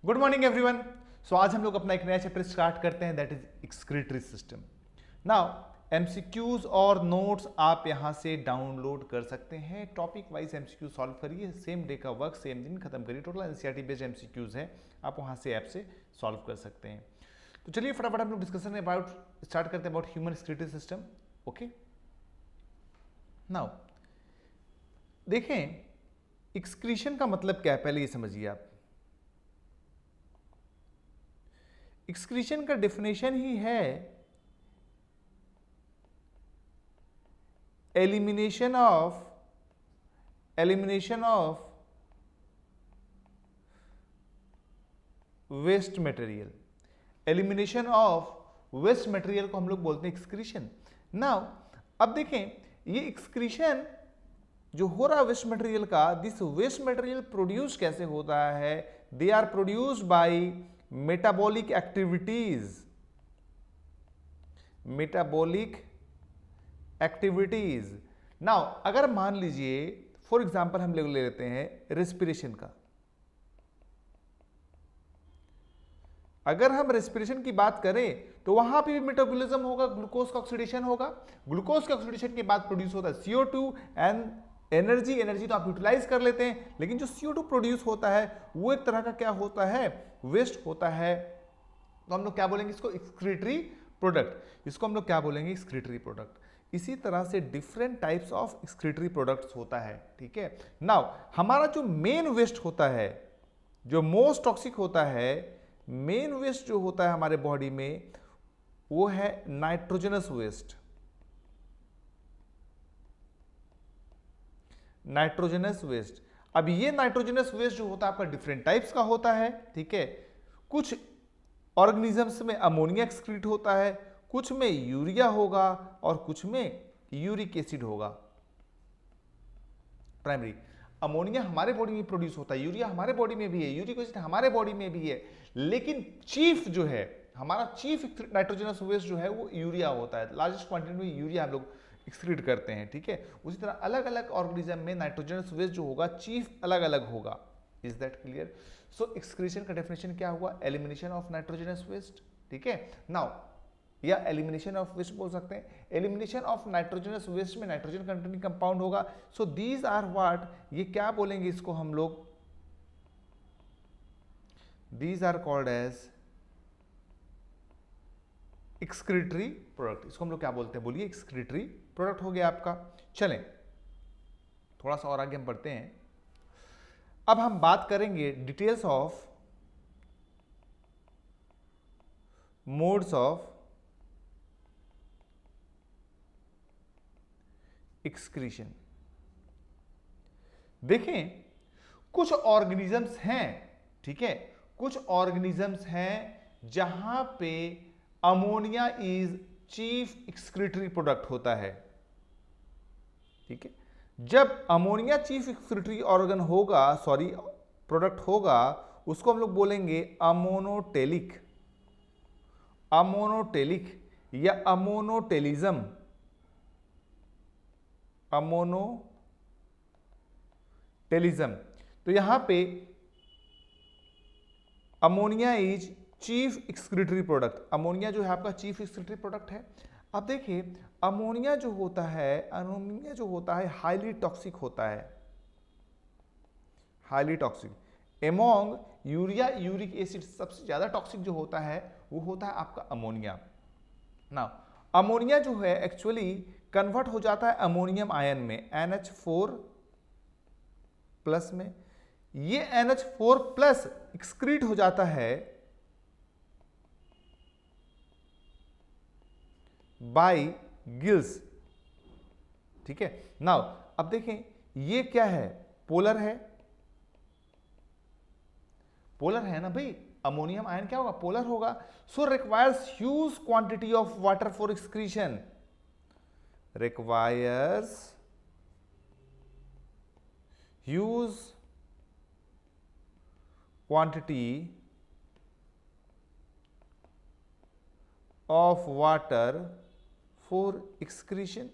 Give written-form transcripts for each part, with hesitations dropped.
Good morning everyone. सो आज हम लोग अपना एक नया चैप्टर स्टार्ट करते हैं, that is excretory system. Now MCQs और नोट्स आप यहां से डाउनलोड कर सकते हैं। टॉपिक वाइज एमसीक्यू सॉल्व करिए, सेम डे का वर्क सेम दिन खत्म करिए। टोटल एनसीईआरटी बेस्ड एमसीक्यूज है, आप वहां से ऐप से सॉल्व कर सकते हैं। तो चलिए फटाफट हम लोग डिस्कशन अबाउट स्टार्ट करते हैं about human excretory system. Okay, now देखें एक्सक्रीशन का मतलब क्या है, पहले ये समझिए आप। एक्सक्रीशन का डेफिनेशन ही है elimination of waste material. Elimination of waste material को हम लोग बोलते हैं एक्सक्रीशन। नाउ अब देखें ये एक्सक्रीशन जो हो रहा है वेस्ट मटेरियल का, दिस वेस्ट मटेरियल प्रोड्यूस कैसे होता है? They are produced by metabolic activities. Now अगर मान लीजिए फॉर एग्जांपल हम लोग ले लेते हैं रेस्पिरेशन का। अगर हम रेस्पिरेशन की बात करें तो वहां पे भी मेटाबॉलिज्म होगा, ग्लूकोज का ऑक्सीडेशन होगा। ग्लूकोज के ऑक्सीडेशन के बाद प्रोड्यूस होता है CO2 एंड एनर्जी तो आप यूटिलाइज कर लेते हैं, लेकिन जो CO2 प्रोड्यूस होता है वो एक तरह का क्या होता है? वेस्ट होता है। तो हम लोग क्या बोलेंगे इसको? Excretory product. इसको हम लोग क्या बोलेंगे? Excretory product. इसी तरह से different types of excretory products होता है, ठीक है। नाउ हमारा जो मेन वेस्ट होता है, जो मोस्ट टॉक्सिक होता है, मेन वेस्ट जो होता है हमारे बॉडी में, वो है नाइट्रोजनस वेस्ट। Nitrogenous waste. अब ये नाइट्रोजनस वेस्ट जो होता है आपका डिफरेंट टाइप्स का होता है, ठीक है। कुछ ऑर्गेनिजम्स में अमोनिया एक्सक्रीट होता है, कुछ में यूरिया होगा और कुछ में यूरिक एसिड होगा। प्राइमरी अमोनिया हमारे बॉडी में प्रोड्यूस होता है, यूरिया हमारे बॉडी में भी है, यूरिक एसिड हमारे बॉडी में भी है, लेकिन चीफ जो है हमारा चीफ नाइट्रोजनस वेस्ट जो है वो यूरिया होता है। लार्जेस्ट क्वांटिटी में यूरिया हम लोग एक्सक्रीट करते हैं, ठीक है। उसी तरह अलग अलग ऑर्गेनिज्म में नाइट्रोजनस वेस्ट जो होगा चीफ अलग अलग होगा। Is that clear? So excretion का डेफिनेशन क्या हुआ? एलिमिनेशन ऑफ नाइट्रोजनस वेस्ट, ठीक है। नाउ या एलिमिनेशन ऑफ वेस्ट बोल सकते हैं। एलिमिनेशन ऑफ नाइट्रोजनस वेस्ट में नाइट्रोजन कंटेनिंग कंपाउंड होगा। सो दीज आर व्हाट, ये क्या बोलेंगे इसको हम लोग? These are called as excretory product. इसको हम लोग क्या बोलते हैं? बोलिए, एक्सक्रीटरी प्रोडक्ट हो गया आपका। चलें थोड़ा सा और आगे हम बढ़ते हैं। अब हम बात करेंगे details of modes of excretion. देखें कुछ ऑर्गेनिजम्स हैं, ठीक है, कुछ ऑर्गेनिजम्स हैं जहां पे ammonia is chief excretory product होता है, ठीक है। जब अमोनिया चीफ एक्सक्रीटरी ऑर्गन होगा, सॉरी प्रोडक्ट होगा, उसको हम लोग बोलेंगे अमोनोटेलिक। अमोनोटेलिक या अमोनोटेलिज्म। अमोनोटेलिज्म। तो यहां पे ammonia is chief excretory product. Ammonia जो है आपका चीफ एक्सक्रीटरी प्रोडक्ट है। अब देखिए अमोनिया जो होता है हाईली टॉक्सिक होता है, highly toxic. Among urea uric acid सबसे ज्यादा टॉक्सिक जो होता है वो होता है आपका अमोनिया। ना अमोनिया जो है एक्चुअली कन्वर्ट हो जाता है अमोनियम आयन में, NH4 प्लस में। ये NH4 प्लस एक्सक्रीट हो जाता है बाय गिल्स, ठीक है। नाउ अब देखें ये क्या है? पोलर है, पोलर है ना भाई। अमोनियम आयन क्या होगा? पोलर होगा। So requires huge quantity of water for excretion. requires huge quantity of water for excretion।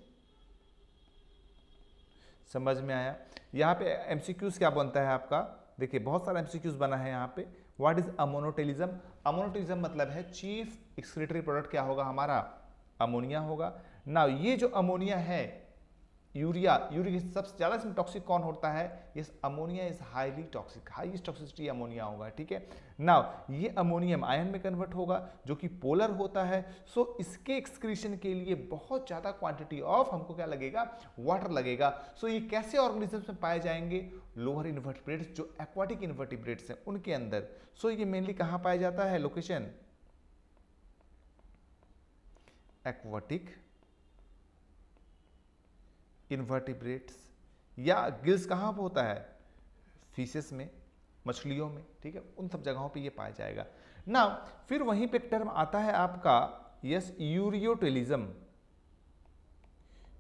समझ में आया? यहां पे एमसीक्यूज क्या बनता है आपका? देखिए बहुत सारा एमसीक्यूज बना है यहाँ पे। What is ammonotelism? अमोनोटेलिज्म मतलब है चीफ एक्सक्रीटरी प्रोडक्ट क्या होगा हमारा? अमोनिया होगा। ना ये जो अमोनिया है, यूरिया, यूरिक सबसे ज्यादा इसमें टॉक्सिक कौन होता है? Yes, ammonia is highly toxic, highest toxicity ammonia होगा, ठीक है। नाउ ये अमोनियम आयन में कन्वर्ट होगा जो कि पोलर होता है। सो इसके एक्सक्रीशन के लिए बहुत ज्यादा क्वांटिटी ऑफ हमको क्या लगेगा? वाटर लगेगा। सो ये कैसे ऑर्गेनिजम्स में पाए जाएंगे? लोअर इन्वर्टिब्रेट्स, जो एक्वाटिक इन्वर्टिब्रेट्स हैं उनके अंदर। सो ये मेनली कहां पाया जाता है? लोकेशन एक्वाटिक इन्वर्टिब्रेट्स, या गिल्स कहाँ पर होता है? फिशेस में, मछलियों में, ठीक है, उन सब जगहों पे ये पाया जाएगा ना। फिर वहीं पे एक टर्म आता है आपका, यस, यूरियोटेलिज्म।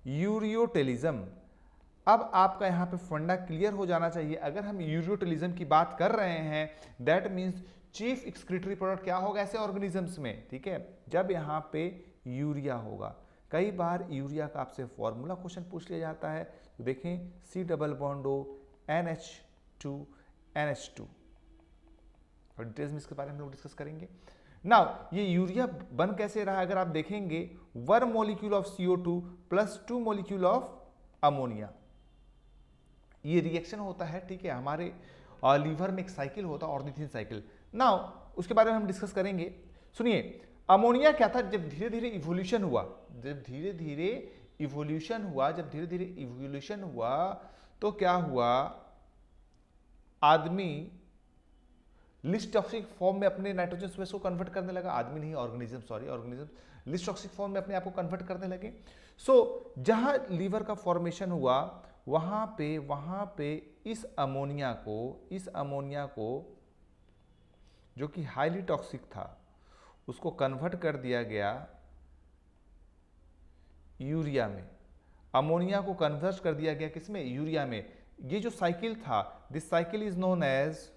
यूरियोटेलिज्म, अब आपका यहाँ पे फंडा क्लियर हो जाना चाहिए। अगर हम यूरियोटेलिज्म की बात कर रहे हैं, that means chief excretory product क्या होगा ऐसे ऑर्गेनिजम्स में, ठीक है, जब यहाँ पे यूरिया होगा। कई बार यूरिया का आपसे फॉर्मूला क्वेश्चन पूछ लिया जाता है, तो देखें C double bond O NH2 NH2, और डिटेल्स में इसके बारे में हम लोग डिस्कस करेंगे। नाउ ये यूरिया बन कैसे रहा? अगर आप देखेंगे 1 molecule of CO2 plus 2 molecule of ammonia, ये रिएक्शन होता है, ठीक है, हमारे लीवर में एक साइकिल होता है, ऑर्निथिन साइकिल। नाउ उसके बारे में हम डिस्कस करेंगे। सुनिए, अमोनिया क्या था? जब धीरे धीरे इवोल्यूशन हुआ, जब धीरे धीरे इवोल्यूशन हुआ तो क्या हुआ? आदमी लिस्ट टॉक्सिक फॉर्म में अपने नाइट्रोजन स्पेस को कन्वर्ट करने लगा। आदमी नहीं, organism, sorry, organism list toxic form में अपने आप को कन्वर्ट करने लगे। सो जहां लीवर का फॉर्मेशन हुआ, वहां पे इस अमोनिया को जो कि हाईली टॉक्सिक था, उसको कन्वर्ट कर दिया गया यूरिया में। अमोनिया को कन्वर्ट कर दिया गया किसमें? यूरिया में। ये जो साइकिल था, this cycle is known as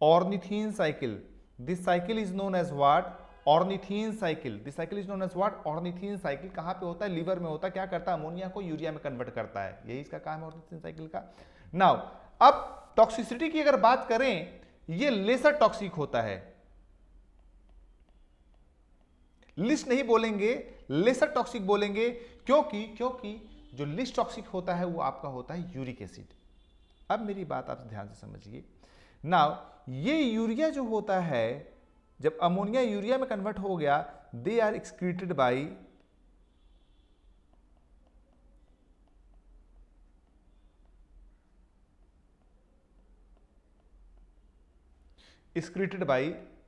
ornithine cycle. This cycle is known as what? Ornithine cycle. This cycle is known as what? Ornithine cycle. कहां पे होता है? लीवर में होता है। क्या करता है? अमोनिया को यूरिया में कन्वर्ट करता है, यही इसका काम है ऑर्निथीन साइकिल का। नाउ अब टॉक्सिसिटी की अगर बात करें, ये लेसर टॉक्सिक होता है, लिस्ट नहीं बोलेंगे, लेसर टॉक्सिक बोलेंगे। क्योंकि जो लिस्ट टॉक्सिक होता है वो आपका होता है यूरिक एसिड। अब मेरी बात आप ध्यान से समझिए। नाउ ये यूरिया जो होता है, जब अमोनिया यूरिया में कन्वर्ट हो गया, they are excreted by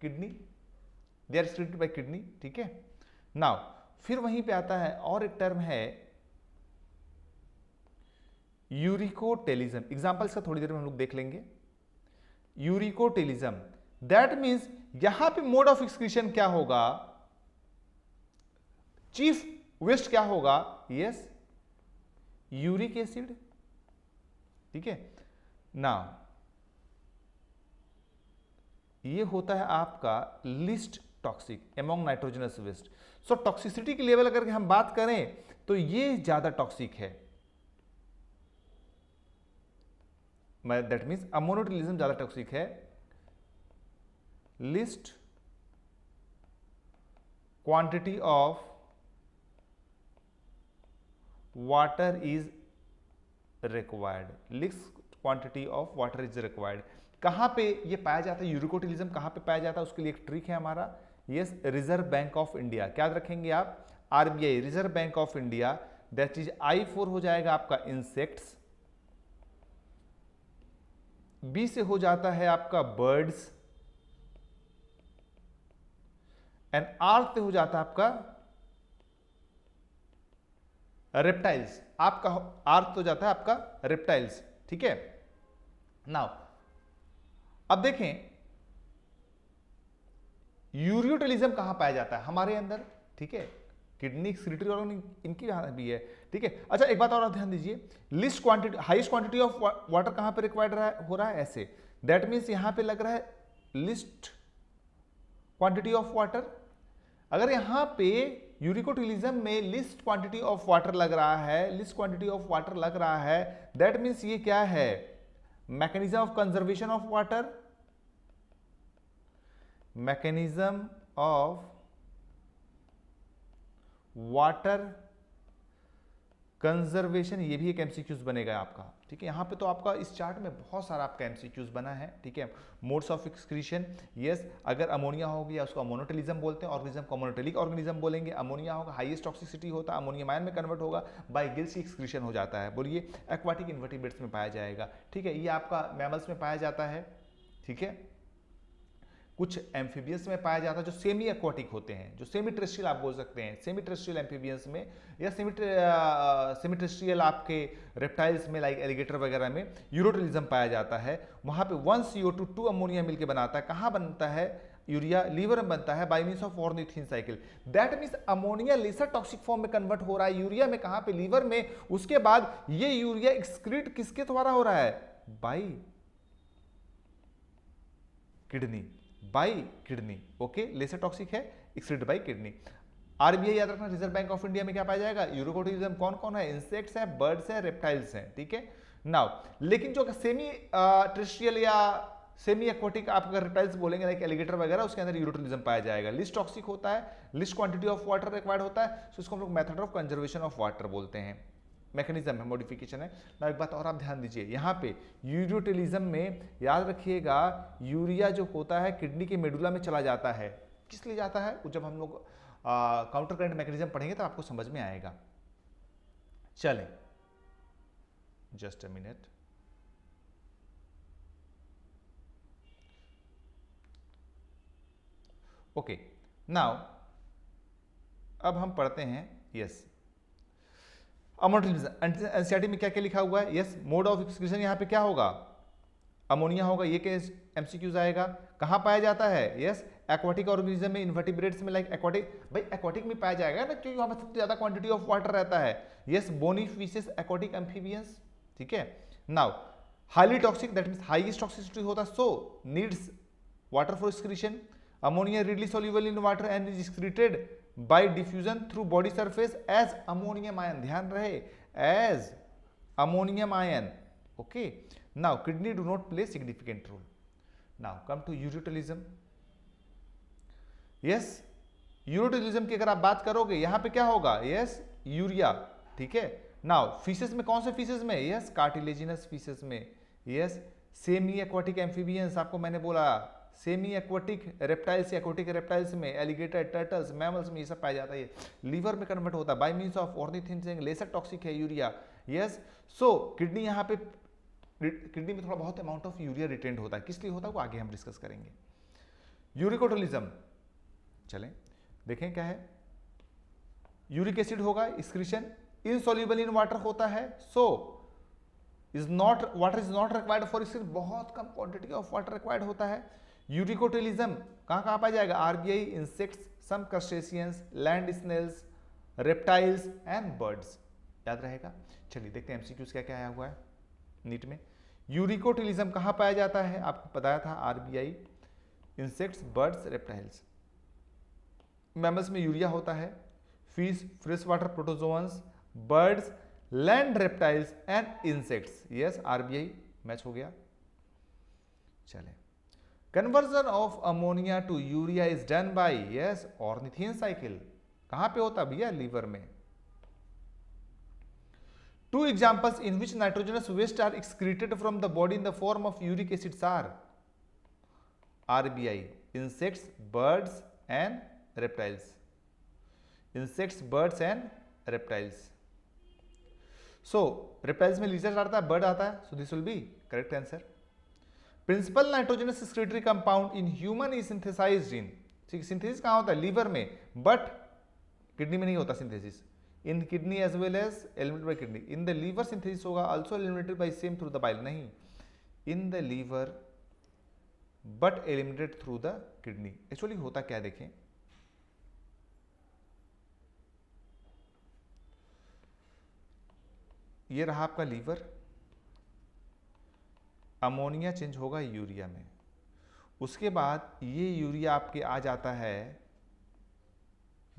kidney, they are excreted by kidney, ठीक है। नाउ फिर वहीं पे आता है और एक टर्म है यूरिकोटेलिज्म। एग्जांपल इसका थोड़ी देर में हम लोग देख लेंगे। यूरिकोटेलिज्म, दैट मींस यहां पे मोड ऑफ एक्सक्रीशन क्या होगा? चीफ वेस्ट क्या होगा? यस, यूरिक एसिड, ठीक है ना। ये होता है आपका least toxic among nitrogenous waste. So toxicity की लेवल अगर हम बात करें तो ये ज्यादा टॉक्सिक है, दैट मीन्स अमोनोटेलिज्म ज्यादा टॉक्सिक है। Least quantity of water is required, least quantity of water is required. कहां पे ये पाया जाता है? यूरिकोटेलिज्म कहां पे पाया जाता है? उसके लिए एक ट्रिक है हमारा, yes, reserve bank of India. क्या रखेंगे आप? RBI, reserve bank of India. That is I4 हो जाएगा आपका इंसेक्ट्स, B से हो जाता है आपका बर्ड्स, एंड R से हो जाता है आपका रेप्टाइल्स। आपका R तो जाता है आपका रेप्टाइल्स, ठीक है। नाउ अब देखें यूरियोटेलिज्म कहां पाया जाता है? हमारे अंदर, ठीक है, किडनी एक्सक्रीटरी ऑर्गन इनकी यहां भी है, ठीक है। अच्छा एक बात और आप ध्यान दीजिए, list quantity, highest quantity of water कहां पे रिक्वायर्ड हो रहा है? ऐसे, दैट मीन्स यहां पे लग रहा है लिस्ट क्वांटिटी ऑफ वाटर। अगर यहां पे यूरिकोटिलिज्म में लिस्ट क्वांटिटी ऑफ वाटर लग रहा है, लिस्ट क्वांटिटी ऑफ वाटर लग रहा है, दैट मीन्स ये क्या है, mechanism of conservation of water, mechanism of water conservation, ये भी एक एमसीक्यूज बनेगा आपका, ठीक है। यहां पे तो आपका इस चार्ट में बहुत सारा आपका एमसीक्यूज बना है, ठीक है। मोड्स ऑफ एक्सक्रीशन, यस, अगर अमोनिया हो गया उसको अमोनोटेलिज्म बोलते हैं, ऑर्गेनिज्म को अमोनोटेलिक ऑर्गेनिज्म बोलेंगे। अमोनिया होगा हाईएस्ट टॉक्सिसिटी होता है, अमोनियम आयन में कन्वर्ट होगा, बाय गिल्स एक्सक्रीशन हो जाता है। बोलिए एक्वाटिक इन्वर्टिब्रेट्स में पाया जाएगा, ठीक है। ये आपका मैमल्स में पाया जाता है, ठीक है। कुछ एम्फीबियंस में पाया जाता है जो सेमी एक्वाटिक होते हैं, जो सेमी टेरेस्ट्रियल आप बोल सकते हैं, सेमी टेरेस्ट्रियल एम्फीबियंस में, या सेमी टेरेस्ट्रियल आपके रेप्टाइल्स में लाइक एलिगेटर वगैरह में यूरोटिलिज्म पाया जाता है। वहां पे 1 CO2 2 अमोनिया मिलकर बनाता है। कहाँ बनता है यूरिया? लीवर में बनता है by means of ornithine cycle. That means ammonia lesser toxic form में कन्वर्ट हो रहा है यूरिया में, कहाँ पे? लीवर में। उसके बाद ये यूरिया एक्सक्रीट किसके द्वारा हो रहा है? By kidney, by kidney, okay. Lesser toxic है, एक्सक्रीटेड बाय किडनी। आरबीआई याद रखना, रिजर्व बैंक ऑफ इंडिया में क्या पाया जाएगा? यूरोकोटिलिज्म कौन कौन है? इंसेक्ट्स है, बर्ड्स है, रेप्टाइल्स हैं, ठीक है। नाउ लेकिन जो सेमी टेरेस्ट्रियल या सेमी एक्वाटिक आप अगर रेप्टाइल्स बोलेंगे लाइक एलिगेटर वगैरह, उसके अंदर यूरोटिलिज्म पाया जाएगा। लिस्ट टॉक्सिक होता है, least quantity of water required होता है, तो इसको हम लोग method of conservation of water बोलते हैं। मैकेनिज्म है, मॉडिफिकेशन है ना। एक बात और आप ध्यान दीजिए, यहाँ पे यूरोटिलिज्म में याद रखिएगा यूरिया जो होता है किडनी के मेडुला में चला जाता है। किस लिए जाता है? वो जब हम लोग काउंटर करंट मैकेनिज्म पढ़ेंगे तो आपको समझ में आएगा। चलें, just a minute. Okay, now अब हम पढ़ते हैं, यस, अमोनोटिलिज्म। एनसीईआरटी में क्या क्या लिखा हुआ है? यस, मोड ऑफ एक्सक्रीशन यहाँ पे क्या होगा? अमोनिया होगा। ये केस एमसीक्यूज आएगा। कहाँ पाया जाता है? यस, एक्वाटिक ऑर्गेनिज्म में, इन्वर्टिब्रेट्स में, लाइक एक्वाटिक, भाई एक्वाटिक में पाया जाएगा ना, क्योंकि वहां पर सबसे ज्यादा क्वांटिटी ऑफ वाटर रहता है। Yes, bony fishes, aquatic amphibians, ठीक है। Now highly toxic, that means highest toxicity होता, so needs water for excretion. Ammonia readily soluble in water and is excreted by diffusion through body surface as ammonium ion. ध्यान रहे, as ammonium ion, okay. Now kidney do not play significant role. Now come to uricotelism. Yes, uricotelism की अगर आप बात करोगे यहाँ पे क्या होगा? यस, यूरिया, ठीक है। नाउ फिशेस में कौन से फिशेस में? यस, कार्टिलेजिनस फिशेस में। यस, सेमी एक्वाटिक एम्फीबियंस, आपको मैंने बोला semi aquatic reptiles, aquatic reptiles में, एलिगेटर, टर्टल्स, मैमल्स में ये सब पाया जाता है। लीवर में कन्वर्ट होता है by means of ornithine, lesser toxic है यूरिया। यस, सो किडनी, यहाँ पे किडनी में थोड़ा बहुत अमाउंट ऑफ यूरिया रिटेंड होता है। किस लिए होता है वो आगे हम डिस्कस करेंगे। यूरिकोटिलिज्म, चलें देखें क्या है। यूरिक एसिड होगा, एक्सक्रीशन इनसॉल्युबल इन वाटर होता है, so is not, water is not required for excretion, बहुत कम क्वांटिटी ऑफ वाटर रिक्वायर्ड होता है। यूरिकोटिलिज्म कहाँ कहाँ पाया जाएगा? RBI, insects, some crustaceans, land snails, reptiles and birds, याद रहेगा। चलिए देखते हैं एमसीक्यूज क्या क्या आया हुआ है नीट में। यूरिकोटिलिज्म कहाँ पाया जाता है? आपको बताया था, RBI, insects, birds, reptiles. Mammals में यूरिया होता है, fish, fresh water protozoans, birds, land reptiles and insects. Yes, RBI match हो गया। चले, conversion of ammonia to urea is done by, yes, ornithine cycle. कहां पे होता भैया? लीवर में। Two examples in which nitrogenous waste are excreted from the body in the form of uric acids are RBI, insects, birds and reptiles. Insects, birds and reptiles. So reptiles में lizard आता है, bird आता है, so this will be correct answer. Principal nitrogenous excretory compound in human is synthesized in, ठीक, synthesis कहाँ होता है? Liver में, but किडनी में नहीं होता synthesis. In kidney as well as eliminated by kidney. In the liver synthesis होगा, also eliminated by same through the bile, नहीं, in the liver but eliminated through the kidney. Actually होता क्या देखें, ये रहा आपका लीवर, अमोनिया चेंज होगा urea में, उसके बाद ये यूरिया आपके आ जाता है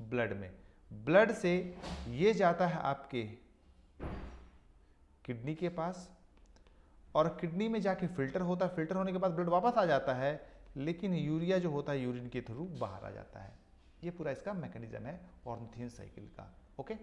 ब्लड में, ब्लड से ये जाता है आपके किडनी के पास, और किडनी में जाके फिल्टर होता है, फिल्टर होने के बाद ब्लड वापस आ जाता है, लेकिन यूरिया जो होता है यूरिन के थ्रू बाहर आ जाता है। ये पूरा इसका मैकेनिज्म है ऑर्निथिन साइकिल का। ओके।